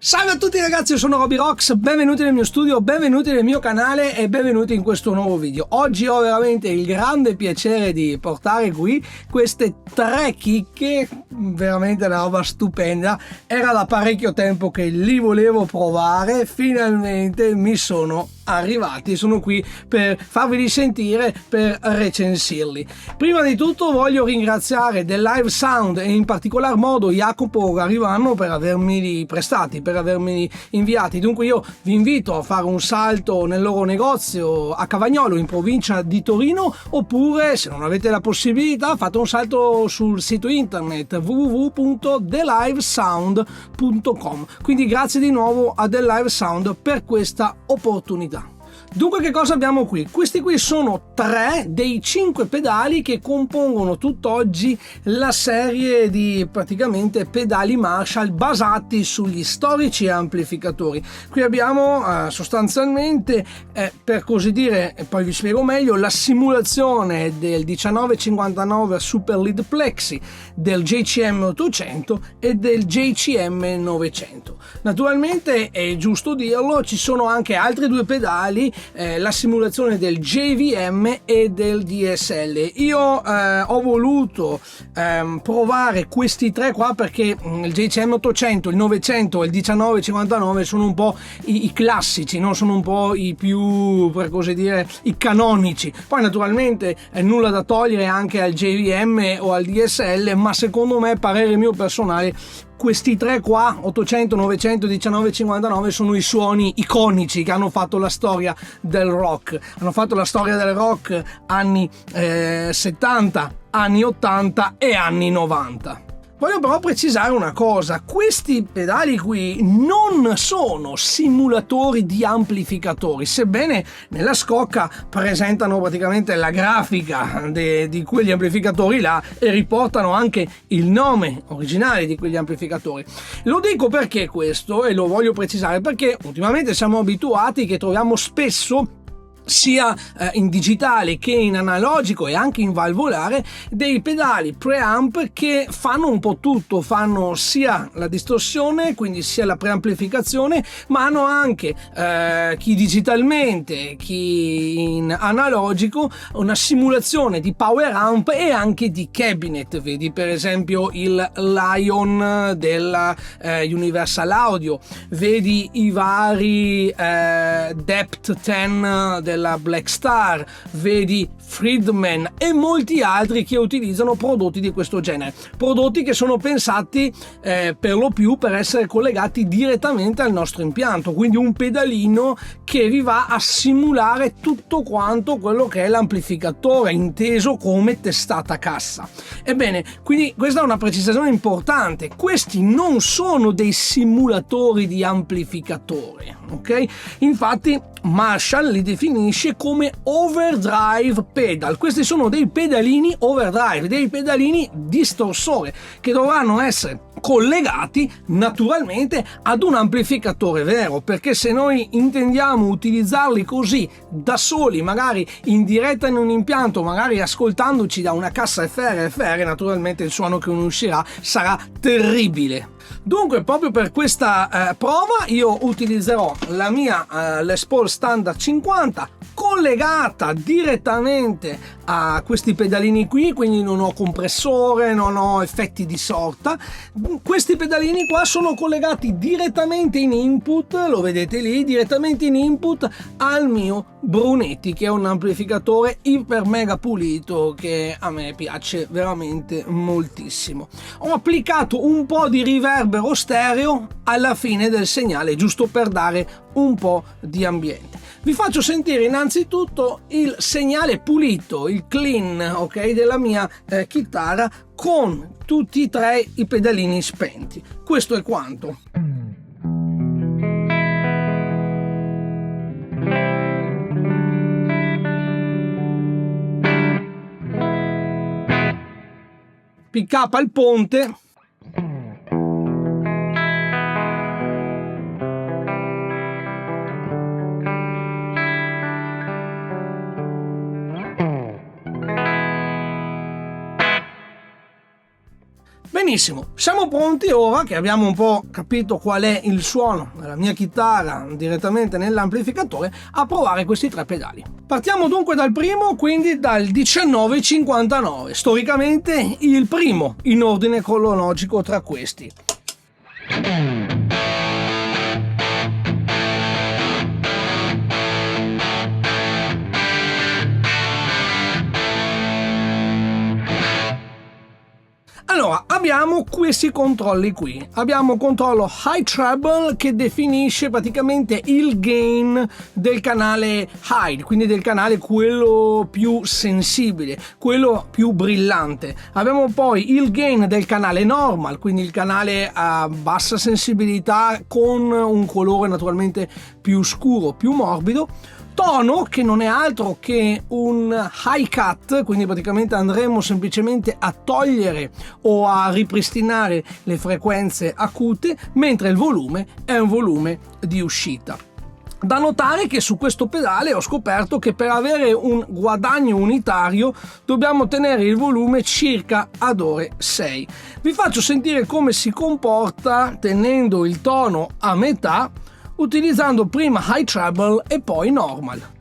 Salve a tutti ragazzi, io sono Roby Rocks, benvenuti nel mio studio, benvenuti nel mio canale e benvenuti in questo nuovo video. Oggi ho veramente il grande piacere di portare qui queste tre chicche, veramente una roba stupenda. Era da parecchio tempo che li volevo provare, finalmente mi sono arrivati, sono qui per farveli sentire, per recensirli. Prima di tutto voglio ringraziare The Live Sound e in particolar modo Jacopo Garivano per avermeli prestati, per avermeli inviati. Dunque io vi invito a fare un salto nel loro negozio a Cavagnolo in provincia di Torino, oppure se non avete la possibilità fate un salto sul sito internet www.thelivesound.com. Quindi grazie di nuovo a The Live Sound per questa opportunità. Dunque che cosa abbiamo qui? Questi qui sono 3 dei 5 pedali che compongono tutt'oggi la serie di praticamente pedali Marshall basati sugli storici amplificatori. Qui abbiamo sostanzialmente per così dire, e poi vi spiego meglio, la simulazione del 1959 Super Lead Plexi, del JCM 800 e del JCM 900. Naturalmente è giusto dirlo, ci sono anche altri due pedali, la simulazione del JVM e del DSL. Io ho voluto provare questi tre qua perché il JCM 800, il 900 e il 1959 sono un po' i classici, no? Sono un po' i più, per così dire, i canonici. Poi naturalmente nulla da togliere anche al JVM o al DSL, ma secondo me, parere mio personale, questi tre qua, 800, 900, 1959, sono i suoni iconici che hanno fatto la storia del rock. Hanno fatto la storia del rock anni 70, anni 80 e anni 90. Voglio però precisare una cosa: questi pedali qui non sono simulatori di amplificatori, sebbene nella scocca presentano praticamente la grafica di quegli amplificatori là e riportano anche il nome originale di quegli amplificatori. Lo dico perché questo, e lo voglio precisare perché ultimamente siamo abituati che troviamo spesso sia in digitale che in analogico e anche in valvolare dei pedali preamp che fanno un po' tutto, fanno sia la distorsione, quindi sia la preamplificazione, ma hanno anche chi digitalmente, chi in analogico, una simulazione di power amp e anche di cabinet. Vedi per esempio il Lion della Universal Audio, vedi i vari Depth 10 della Black Star, vedi Friedman e molti altri che utilizzano prodotti di questo genere, prodotti che sono pensati per lo più per essere collegati direttamente al nostro impianto, quindi un pedalino che vi va a simulare tutto quanto quello che è l'amplificatore, inteso come testata cassa. Ebbene, quindi questa è una precisazione importante: questi non sono dei simulatori di amplificatori, ok? Infatti Marshall li definisce come overdrive pedal. Questi sono dei pedalini overdrive, dei pedalini distorsore che dovranno essere collegati naturalmente ad un amplificatore vero, perché se noi intendiamo utilizzarli così da soli, magari in diretta in un impianto, magari ascoltandoci da una cassa FR, naturalmente il suono che uscirà sarà terribile. Dunque, proprio per questa prova io utilizzerò la mia Les Paul Standard 50 collegata direttamente a questi pedalini qui, quindi non ho compressore, non ho effetti di sorta. Questi pedalini qua sono collegati direttamente in input, lo vedete lì, direttamente in input al mio Brunetti, che è un amplificatore iper mega pulito che a me piace veramente moltissimo. Ho applicato un po' di riverbero stereo alla fine del segnale, giusto per dare un po' di ambiente. Vi faccio sentire innanzitutto il segnale pulito, il clean, ok, della mia chitarra con tutti e tre i pedalini spenti. Questo è quanto. Pick up al ponte. Benissimo, siamo pronti ora che abbiamo un po' capito qual è il suono della mia chitarra direttamente nell'amplificatore a provare questi 3 pedali. Partiamo dunque dal primo, quindi dal 1959, storicamente il primo in ordine cronologico tra questi. Allora, abbiamo questi controlli qui. Abbiamo un controllo high treble che definisce praticamente il gain del canale high, quindi del canale quello più sensibile, quello più brillante. Abbiamo poi il gain del canale normal, quindi il canale a bassa sensibilità con un colore naturalmente più scuro, più morbido. Tono che non è altro che un high cut, quindi praticamente andremo semplicemente a togliere o a ripristinare le frequenze acute, mentre il volume è un volume di uscita. Da notare che su questo pedale ho scoperto che per avere un guadagno unitario dobbiamo tenere il volume circa ad ore 6. Vi faccio sentire come si comporta tenendo il tono a metà, utilizzando prima high treble e poi normal.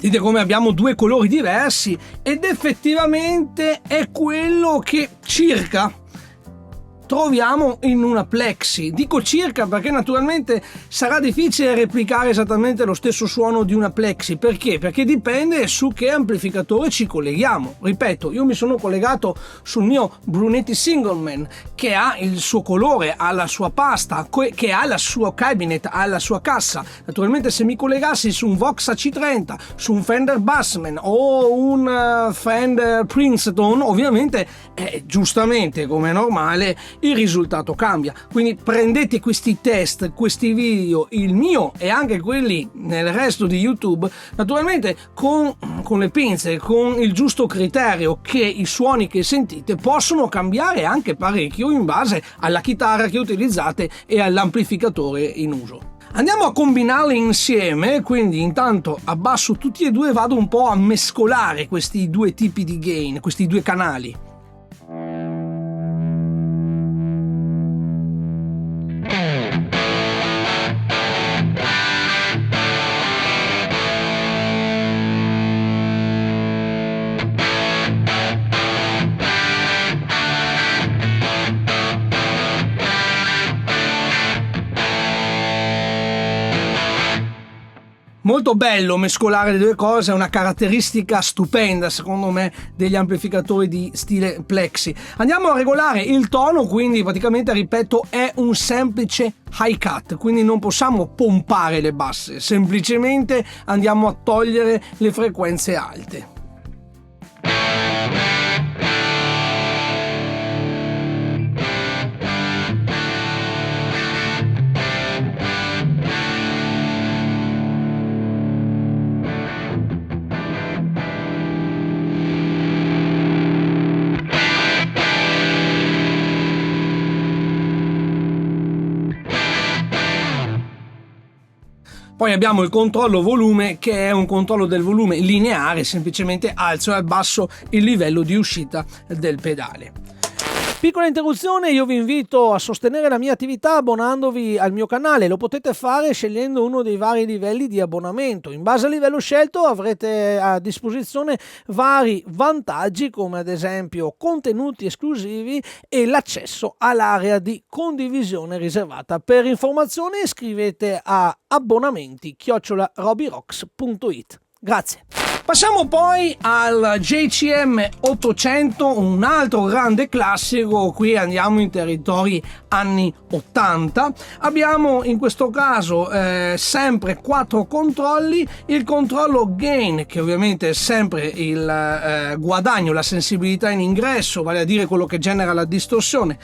Sentite come abbiamo 2 colori diversi ed effettivamente è quello che circa troviamo in una Plexi. Dico circa perché naturalmente sarà difficile replicare esattamente lo stesso suono di una Plexi. Perché? Perché dipende su che amplificatore ci colleghiamo. Ripeto, io mi sono collegato sul mio Brunetti Singleman, che ha il suo colore, ha la sua pasta, che ha il suo cabinet, ha la sua cassa. Naturalmente se mi collegassi su un Vox AC30, su un Fender Bassman o un Fender Princeton, ovviamente giustamente, come è normale, il risultato cambia. Quindi prendete questi test, questi video, il mio e anche quelli nel resto di YouTube, naturalmente con le pinze, con il giusto criterio, che i suoni che sentite possono cambiare anche parecchio in base alla chitarra che utilizzate e all'amplificatore in uso. Andiamo a combinarli insieme, quindi intanto abbasso tutti e due, vado un po' a mescolare questi 2 tipi di gain, questi 2 canali. Molto bello mescolare le 2 cose, è una caratteristica stupenda secondo me degli amplificatori di stile Plexi. Andiamo a regolare il tono, quindi praticamente, ripeto, è un semplice high cut, quindi non possiamo pompare le basse, semplicemente andiamo a togliere le frequenze alte. Poi abbiamo il controllo volume, che è un controllo del volume lineare, semplicemente alzo e abbasso il livello di uscita del pedale. Piccola interruzione, io vi invito a sostenere la mia attività abbonandovi al mio canale. Lo potete fare scegliendo uno dei vari livelli di abbonamento. In base al livello scelto avrete a disposizione vari vantaggi, come ad esempio contenuti esclusivi e l'accesso all'area di condivisione riservata. Per informazioni scrivete a abbonamenti@robyrocks.it. Grazie. Passiamo poi al JCM 800, un altro grande classico. Qui andiamo in territori anni 80. Abbiamo in questo caso sempre 4 controlli. Il controllo gain, che ovviamente è sempre il guadagno, la sensibilità in ingresso, vale a dire quello che genera la distorsione.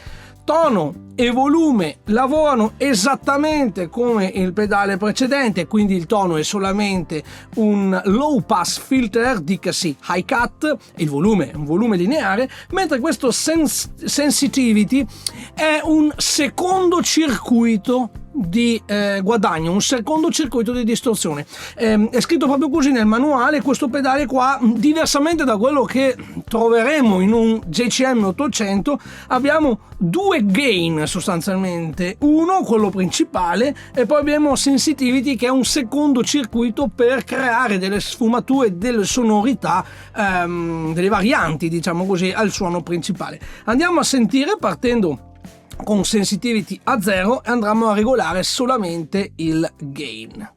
Tono e volume lavorano esattamente come il pedale precedente, quindi il tono è solamente un low pass filter, dicasi high cut, il volume è un volume lineare, mentre questo sensitivity è un secondo circuito di guadagno, un secondo circuito di distorsione. È scritto proprio così nel manuale. Questo pedale qua, diversamente da quello che troveremo in un JCM 800, abbiamo 2 gain sostanzialmente, uno quello principale e poi abbiamo sensitivity, che è un secondo circuito per creare delle sfumature, delle sonorità, delle varianti, diciamo così, al suono principale. Andiamo a sentire partendo con sensitivity a 0 e andremo a regolare solamente il gain.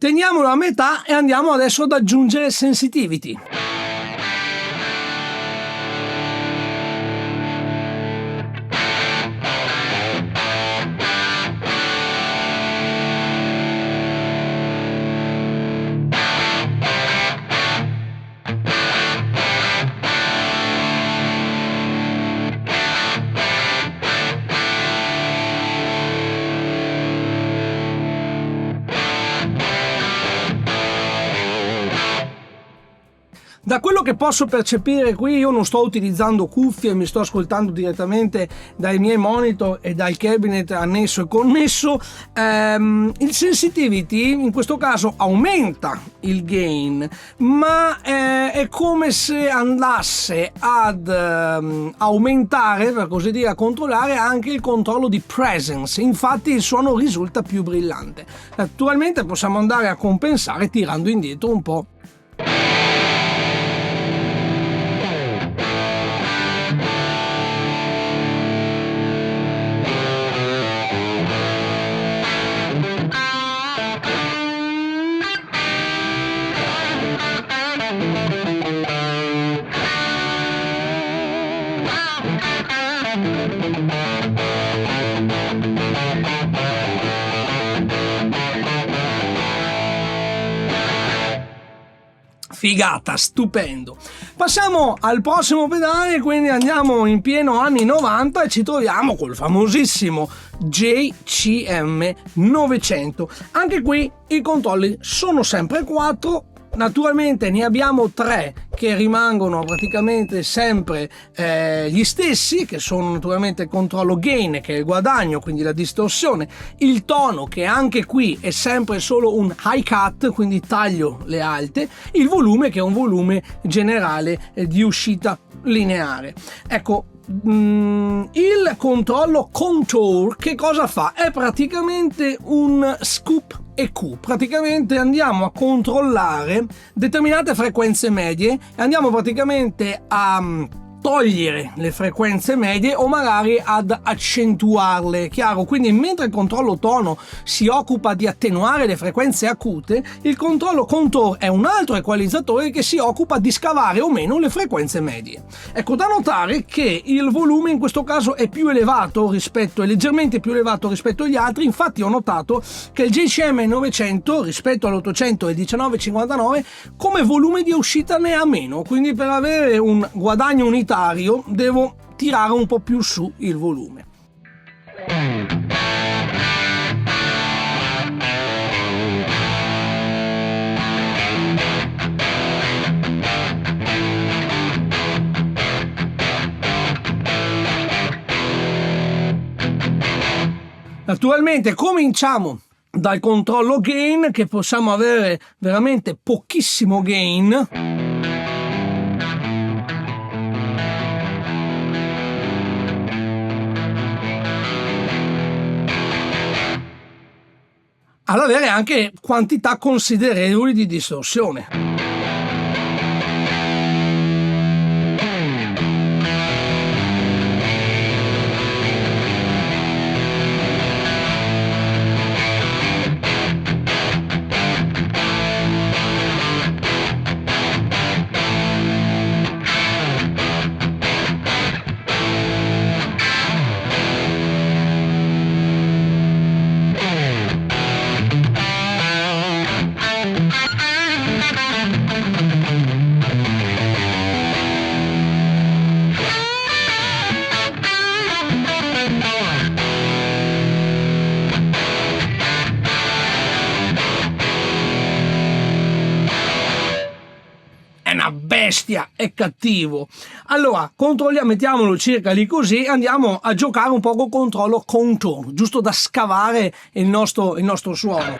Teniamolo a metà e andiamo adesso ad aggiungere sensitivity. Da quello che posso percepire qui, io non sto utilizzando cuffie, mi sto ascoltando direttamente dai miei monitor e dal cabinet annesso e connesso. Il sensitivity in questo caso aumenta il gain, ma è come se andasse ad aumentare, per così dire, a controllare anche il controllo di presence. Infatti il suono risulta più brillante. Naturalmente possiamo andare a compensare tirando indietro un po'. Figata, stupendo. Passiamo al prossimo pedale, quindi andiamo in pieno anni 90 e ci troviamo col famosissimo JCM 900. Anche qui i controlli sono sempre 4. Naturalmente ne abbiamo 3 che rimangono praticamente sempre gli stessi, che sono naturalmente il controllo gain, che è il guadagno, quindi la distorsione, il tono, che anche qui è sempre solo un high cut, quindi taglio le alte, il volume, che è un volume generale di uscita lineare. Ecco, il controllo contour che cosa fa? È praticamente un scoop EQ. Praticamente andiamo a controllare determinate frequenze medie e andiamo praticamente a togliere le frequenze medie o magari ad accentuarle, chiaro? Quindi mentre il controllo tono si occupa di attenuare le frequenze acute, il controllo contour è un altro equalizzatore che si occupa di scavare o meno le frequenze medie. Ecco, da notare che il volume in questo caso è leggermente più elevato rispetto agli altri. Infatti ho notato che il JCM 900 rispetto all'800 e 1959 come volume di uscita ne ha meno, quindi per avere un guadagno unitario devo tirare un po' più su il volume. Naturalmente cominciamo dal controllo gain, che possiamo avere veramente pochissimo gain. Ad avere anche quantità considerevoli di distorsione. Bestia, è cattivo. Allora controlliamo, mettiamolo circa lì così, andiamo a giocare un po' con controllo contour, giusto da scavare il nostro suono.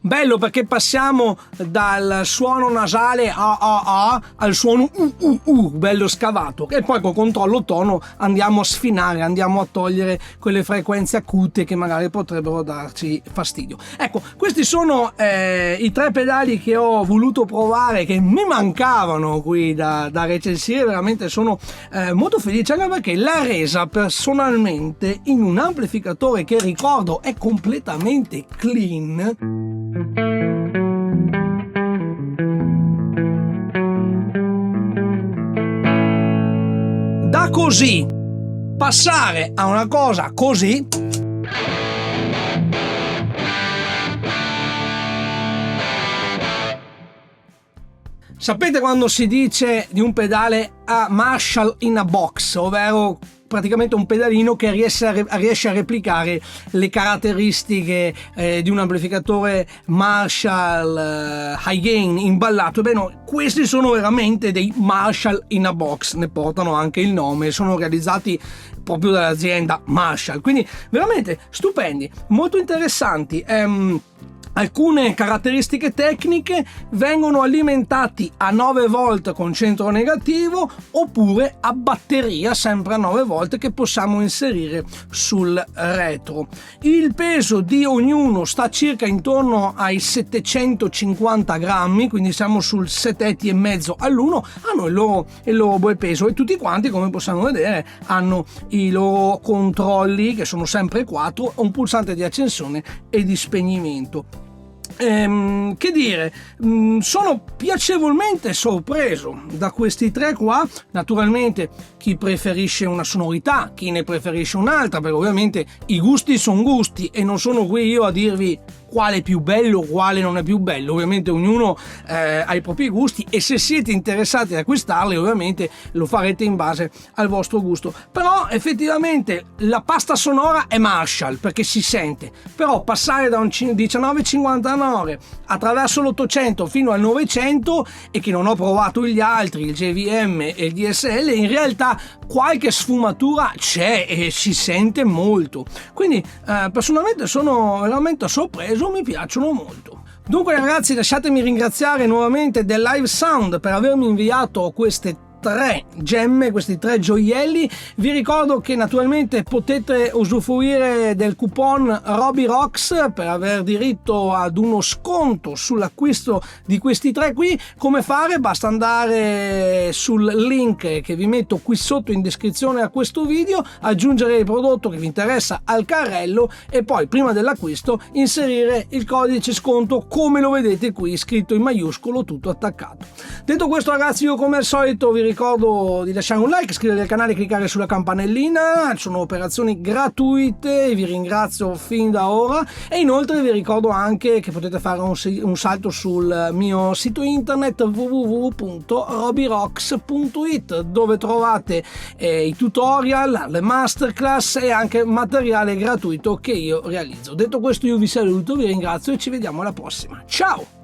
Bello perché passiamo dal suono nasale a al suono bello scavato, e poi col controllo tono andiamo a sfinare, andiamo a togliere quelle frequenze acute che magari potrebbero darci fastidio. Ecco, questi sono i 3 pedali che ho voluto provare, che mi mancavano qui da recensire. Veramente sono molto felice, anche perché la resa personalmente in un amplificatore che, ricordo, è completamente clean. Da così passare a una cosa così, sapete quando si dice di un pedale a Marshall in a box, ovvero praticamente un pedalino che riesce a replicare le caratteristiche di un amplificatore Marshall high gain imballato. Beh, no, questi sono veramente dei Marshall in a box, ne portano anche il nome, sono realizzati proprio dall'azienda Marshall, quindi veramente stupendi, molto interessanti. Alcune caratteristiche tecniche: vengono alimentati a 9 volt con centro negativo oppure a batteria sempre a 9 volt che possiamo inserire sul retro. Il peso di ognuno sta circa intorno ai 750 grammi, quindi siamo sul 7,5 all'1. Hanno il loro buon peso e tutti quanti, come possiamo vedere, hanno i loro controlli, che sono sempre 4, un pulsante di accensione e di spegnimento. Che dire, sono piacevolmente sorpreso da questi 3 qua. Naturalmente chi preferisce una sonorità, chi ne preferisce un'altra, perché ovviamente i gusti sono gusti e non sono qui io a dirvi quale è più bello, quale non è più bello, ovviamente ognuno ha i propri gusti, e se siete interessati ad acquistarli ovviamente lo farete in base al vostro gusto. Però effettivamente la pasta sonora è Marshall perché si sente, però passare da un 1959 attraverso l'800 fino al 900, e che non ho provato gli altri, il JVM e il DSL, in realtà qualche sfumatura c'è e si sente molto, quindi personalmente sono veramente sorpreso, mi piacciono molto. Dunque ragazzi, lasciatemi ringraziare nuovamente del Live Sound per avermi inviato queste 3 gemme, questi 3 gioielli. Vi ricordo che naturalmente potete usufruire del coupon RobyRocks per aver diritto ad uno sconto sull'acquisto di questi 3 qui. Come fare? Basta andare sul link che vi metto qui sotto in descrizione a questo video, aggiungere il prodotto che vi interessa al carrello e poi prima dell'acquisto inserire il codice sconto come lo vedete qui scritto in maiuscolo, tutto attaccato. Detto questo ragazzi, io come al solito vi ricordo di lasciare un like, iscrivervi al canale e cliccare sulla campanellina, sono operazioni gratuite, vi ringrazio fin da ora, e inoltre vi ricordo anche che potete fare un salto sul mio sito internet www.robyrocks.it, dove trovate i tutorial, le masterclass e anche materiale gratuito che io realizzo. Detto questo io vi saluto, vi ringrazio e ci vediamo alla prossima. Ciao!